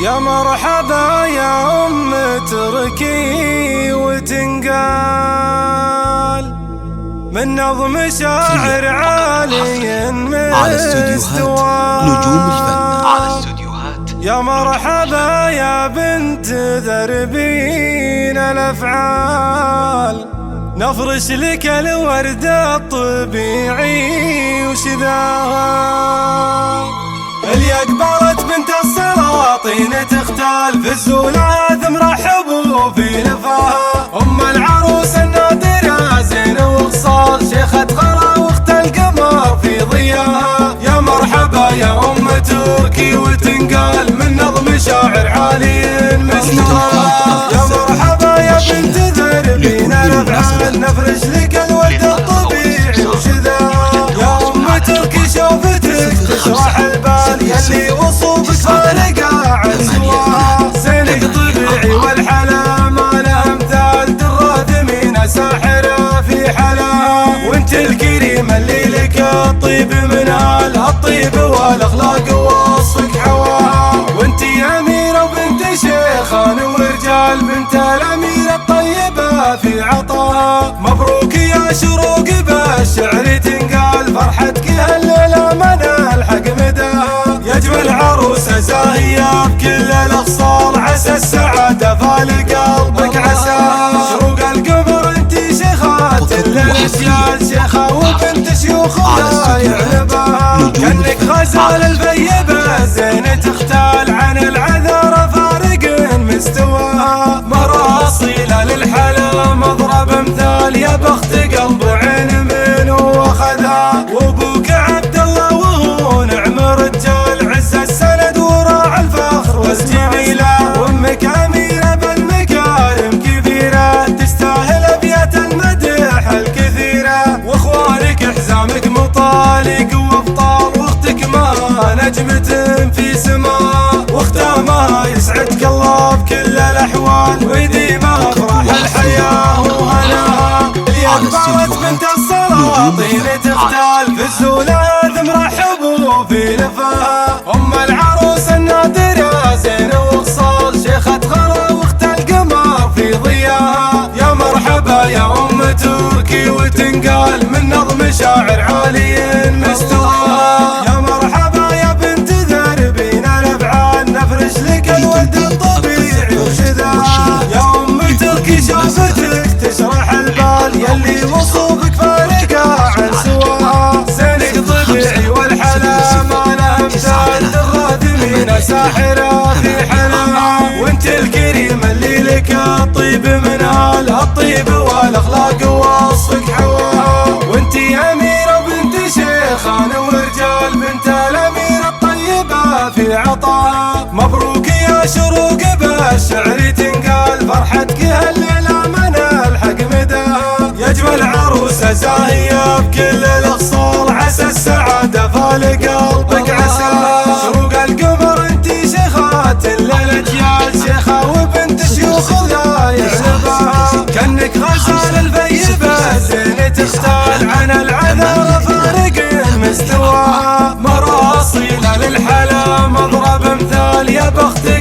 يا مرحبا يا أم تركي وتنقال من نظم شاعر عالي مستوى نجوم الفن على استوديوهات يا مرحبا يا بنت ذربين الأفعال نفرش لك الورد الطبيعي وشذاها اللي أقبلت بنت السلاطين تختال في الزولات مرحب وفي لفاها أم العروس النادرة زين وخصال شيخة غلا واخت القمر في ضياها يا مرحبا يا أم تركي وتنقال من نظم شاعر عالي مستوى يا مرحبا يا بنت ذربين الأفعال نفرش لك الورد الطبيعي وشذاها يا أم تركي شوفتك تشرح البال يلي وصوفك فارقة عن سواها زينك طبيعي والحلا ما له امثال تراثمين ساحرة في حلاها وانت الكريمة اللي لك الطيب من الطيب والاخلاق ووصفك حواها وانت اميرة وبنت شيخان ورجال بنت الاميرة الطيبة في عطاها مبروك يا شروق بالشعر تنقال فرحتك هالليلة من الحق مداها يا اجمل عروسة زاهية بكل الاخصال عسى السعادة فال قلبك عساها شروق القمر انت شيخات الرجال شيخة وبنت شيوخ لا يعلبها كأنك غزال البيبة زين تختال عن العذارى فارق مستواها مرة أصيلة للحلا مضرب امثال يا بخت قلب عين من هو اخذها وابوك عبد الله وهو نعم رجال عز السند وراعى الفخر والجميلة وامك اميرة بالمكارم كثيرة تستاهل ابيات المدح الكثيرة واخوانك حزامك مطالق وابطال واختك ما نجمة في سماء واختامها يسعدك الله بكل الاحوال ويديم افراح الحياة وهناها اللي اقبلت بنت السلاطين تختال في الزولات مرحب وفي لفاها ام العروس النادرة زين وخصال شيخة غلا واخت القمر في ضياها يا مرحبا يا ام تركي وتنقال من نظم شاعر عالي مستواها يا مرحبا يا بنت ذربين الافعال نفرش لك الورد الطبيعي وشذاها يا ام تركي شوفتك تشرح البال يلي وصوفك فارقة عن سواها زينك طبيعي والحلا ما له امثال تراثمين ساحرة في حلاها وانت الكريمة اللي لك الطيب من الطيب والاخلاق ووصفك حواها وانت اميرة وبنت شيخان ورجال بنت الاميرة الطيبة في عطاها مبروك يا شروق بالشعر تنقال فرحتك هالليلة من الحق مداها يا اجمل عروسة زاهية بكل الاخصال عسى السعادة فال قلبك عساها شروق القمر انت شيخات الاجيال شيخة وبنت شيوخ لا يعلبها كأنك غزال البيبة زين تختال عن العذارى فارق مستواها مرة أصيلة للحلا مضرب امثال يا بختك